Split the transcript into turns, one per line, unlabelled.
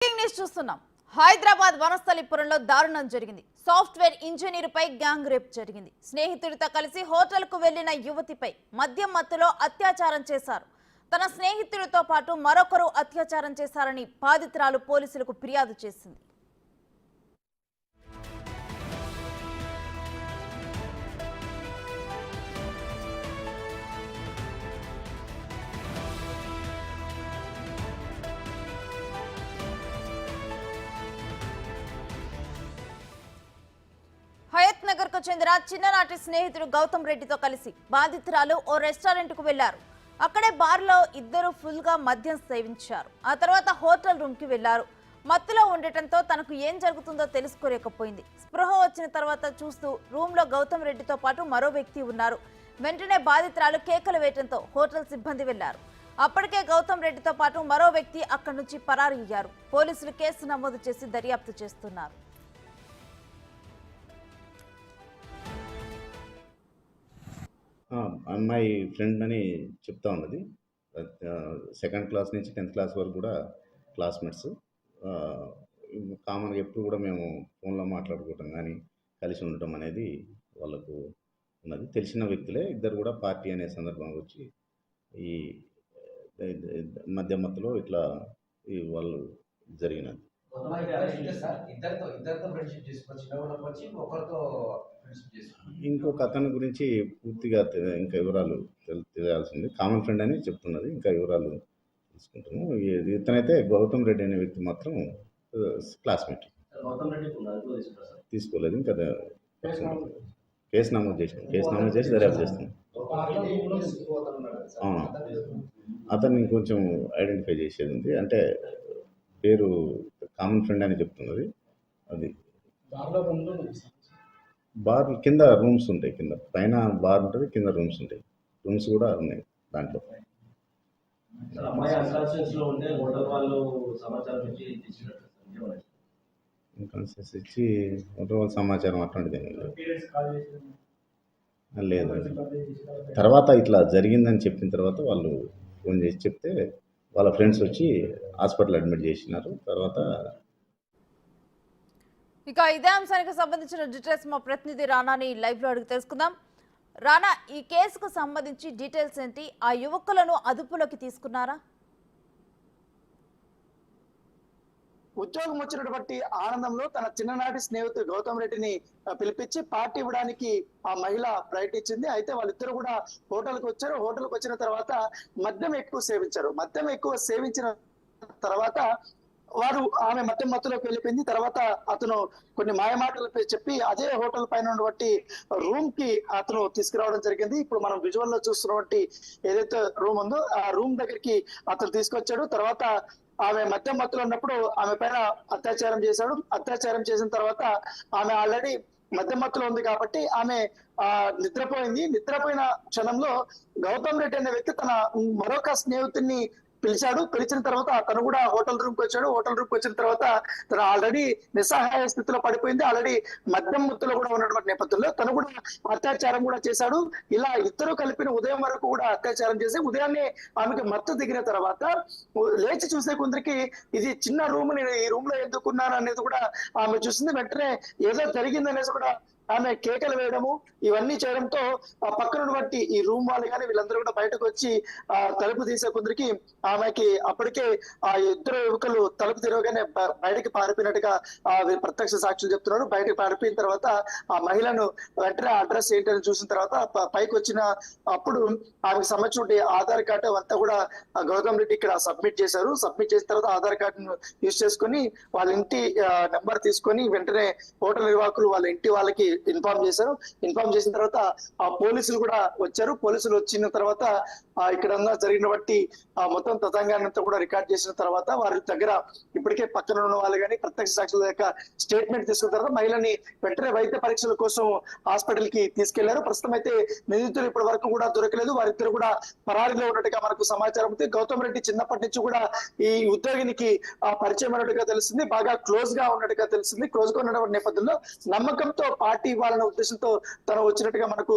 News చూస్తున్నాం. హైదరాబాద్ వనస్థలిపురంలో దారుణం జరిగింది. సాఫ్ట్వేర్ ఇంజనీరుపై గ్యాంగ్ రేప్ జరిగింది. స్నేహితుడితో కలిసి హోటల్కు వెళ్లిన యువతిపై మద్యం మత్తులో అత్యాచారం చేశారు. తన స్నేహితుడితో పాటు మరొకరు అత్యాచారం చేశారని బాధితురాలు పోలీసులకు ఫిర్యాదు చేసింది. హయత్ నగర్ కు చెందిన చిన్ననాటి స్నేహితుడు గౌతమ్ రెడ్డితో కలిసి బాధితురాలు ఓ రెస్టారెంట్ కు వెళ్లారు. అక్కడే బార్లో ఇద్దరు ఫుల్ గా మద్యం సేవించారు. ఆ తర్వాత హోటల్ రూమ్ కి వెళ్లారు. మత్తులో ఉండటంతో తనకు ఏం జరుగుతుందో తెలుసుకోలేకపోయింది. స్పృహ వచ్చిన తర్వాత చూస్తూ రూమ్ లో గౌతమ్ రెడ్డితో పాటు మరో వ్యక్తి ఉన్నారు. వెంటనే బాధితురాలు కేకలు వేయడంతో హోటల్ సిబ్బంది వెళ్లారు. అప్పటికే గౌతమ్ రెడ్డితో పాటు మరో వ్యక్తి అక్కడి నుంచి పరారీ అయ్యారు. పోలీసులు కేసు నమోదు చేసి దర్యాప్తు చేస్తున్నారు.
అమ్మాయి ఫ్రెండ్ అని చెప్తా ఉన్నది. సెకండ్ క్లాస్ నుంచి 10th క్లాస్ వరకు కూడా క్లాస్మేట్స్. కామన్గా ఎప్పుడు కూడా మేము ఫోన్లో మాట్లాడుకోవటం కానీ కలిసి ఉండటం అనేది వాళ్ళకు ఉన్నది. తెలిసిన వ్యక్తులే ఇద్దరు కూడా పార్టీ అనే సందర్భంగా వచ్చి ఈ మధ్య మధ్యలో ఇట్లా వాళ్ళు జరిగినది. ఇంకొక అతని గురించి పూర్తిగా ఇంకా వివరాలు తెలియాల్సింది. కామన్ ఫ్రెండ్ అని చెప్తున్నది. ఇంకా వివరాలు తెలుసుకుంటున్నాము. ఇతనైతే గౌతమ్ రెడ్డి అనే వ్యక్తి మాత్రం క్లాస్మేట్. తీసుకోలేదు. ఇంకా కేసు నమోదు చేసి దర్యాప్తు చేస్తున్నాం. అవును, అతన్ని కొంచెం ఐడెంటిఫై చేసేది ఉంది. అంటే పేరు కామన్ ఫ్రెండ్ అని చెప్తున్నది. అది బార్ కింద రూమ్స్ ఉంటాయి. కింద పైన బార్ ఉంటుంది, కింద రూమ్స్ ఉంటాయి. రూమ్స్ కూడా ఉన్నాయి దాంట్లో. ఇన్కాన్షియస్ ఇచ్చి హోటల్ వాళ్ళ సమాచారం అట్లాంటిది లేదు. తర్వాత ఇట్లా జరిగిందని చెప్పిన తర్వాత వాళ్ళు ఫోన్ చేసి చెప్తే వాళ్ళ ఫ్రెండ్స్ వచ్చి హాస్పిటల్ అడ్మిట్ చేసినారు. తర్వాత
ఇక ఇదే అంశానికి సంబంధించిన డీటెయిల్స్ మా ప్రతినిధి రానాని లైవ్ లో అడిగి తెలుసుకుందాం. రానా, ఈ కేసుకు సంబంధించి డీటెయిల్స్ ఏంటి? ఆ యువకులను అదుపులోకి తీసుకున్నారా?
ఉద్యోగం వచ్చినటువంటి ఆనందంలో తన చిన్ననాటి స్నేహితుడు గౌతమ్ రెడ్డిని పిలిపించి పార్టీ ఇవ్వడానికి ఆ మహిళ ప్రయత్నించింది. అయితే వాళ్ళిద్దరు కూడా హోటల్కి వచ్చారు. హోటల్కి వచ్చిన తర్వాత మద్యం ఎక్కువ సేవించారు. మద్యం ఎక్కువ సేవించిన తర్వాత వారు ఆమె మద్యం మత్తులోకి వెళ్ళిపోయింది. తర్వాత అతను కొన్ని మాయమాటలు చెప్పి అదే హోటల్ పైన ఉన్నటువంటి రూమ్ కి అతను తీసుకురావడం జరిగింది. ఇప్పుడు మనం విజువల్ లో చూస్తున్నటువంటి ఏదైతే రూమ్ ఉందో ఆ రూమ్ దగ్గరికి అతను తీసుకొచ్చాడు. తర్వాత ఆమె మద్యం మత్తులో ఉన్నప్పుడు ఆమె పైన అత్యాచారం చేశాడు. అత్యాచారం చేసిన తర్వాత ఆమె ఆల్రెడీ మద్యం మత్తులో ఉంది కాబట్టి ఆమె నిద్రపోయింది. నిద్రపోయిన క్షణంలో గౌతమ్ రెడ్డి అనే వ్యక్తి తన మరొక స్నేహితుడిని పిలిచాడు. పిలిచిన తర్వాత తను కూడా హోటల్ రూమ్ కి వచ్చాడు. హోటల్ రూమ్ కి వచ్చిన తర్వాత తను ఆల్రెడీ నిస్సహాయ స్థితిలో పడిపోయింది. ఆల్రెడీ మద్యం మత్తులో కూడా ఉన్నటువంటి నేపథ్యంలో తను కూడా అత్యాచారం కూడా చేశాడు. ఇలా ఇద్దరు కలిపిన ఉదయం వరకు కూడా అత్యాచారం చేసి ఉదయాన్నే ఆమెకి మత్తు దిగిన తర్వాత లేచి చూసే కొందరికి ఇది చిన్న రూమ్, నేను ఈ రూమ్ లో ఎందుకున్నాను అనేది కూడా ఆమె చూసింది. వెంటనే ఏదో జరిగింది అనేసి కూడా ఆమె కేకలు వేయడము ఇవన్నీ చేయడంతో ఆ పక్కన ఉన్నటువంటి ఈ రూమ్ వాళ్ళు కానీ వీళ్ళందరూ కూడా బయటకు వచ్చి తలుపు తీసే కొందరికి ఆమెకి అప్పటికే ఆ ఇద్దరు యువకులు తలుపు తిరగగానే బయటకి పారిపోయినట్టుగా ప్రత్యక్ష సాక్షులు చెప్తున్నారు. బయటకు పారిపోయిన తర్వాత ఆ మహిళను వెంటనే అడ్రస్ ఏంటని చూసిన తర్వాత పైకి వచ్చిన అప్పుడు ఆమెకు సంబంధించిన ఆధార్ కార్డు అంతా కూడా గౌతమ్ రెడ్డి ఇక్కడ సబ్మిట్ చేశారు. సబ్మిట్ చేసిన తర్వాత ఆధార్ కార్డును యూజ్ చేసుకుని వాళ్ళ ఇంటి నెంబర్ తీసుకొని వెంటనే హోటల్ నిర్వాహకులు వాళ్ళ ఇంటి వాళ్ళకి ఇన్ఫార్మ్ చేశారు. ఇన్ఫార్మ్ చేసిన తర్వాత ఆ పోలీసులు కూడా వచ్చారు. పోలీసులు వచ్చిన తర్వాత ఇక్కడ జరిగిన బట్టి మొత్తం తతంగాన్ని అంతా కూడా రికార్డ్ చేసిన తర్వాత వారి దగ్గర ఇప్పటికే పక్కన ఉన్న వాళ్ళు కానీ ప్రత్యక్ష సాక్షుల యొక్క స్టేట్మెంట్ తీసుకున్న తర్వాత మహిళని వెంటనే వైద్య పరీక్షల కోసం హాస్పిటల్ కి తీసుకెళ్లారు. ప్రస్తుతం అయితే నిందితులు ఇప్పటి వరకు కూడా దొరకలేదు. వారిద్దరు కూడా పరారీలో ఉన్నట్టుగా మనకు సమాచారం ఉంది. గౌతమ్ రెడ్డి చిన్నప్పటి నుంచి కూడా ఈ ఉద్యోగినికి పరిచయం అయినట్టుగా తెలిసింది. బాగా క్లోజ్ గా ఉన్నట్టుగా తెలిసింది. క్లోజ్ గా ఉన్న నేపథ్యంలో నమ్మకంతో పార్టీ ఇవ్వాలన్న ఉద్దేశంతో తను వచ్చినట్టుగా మనకు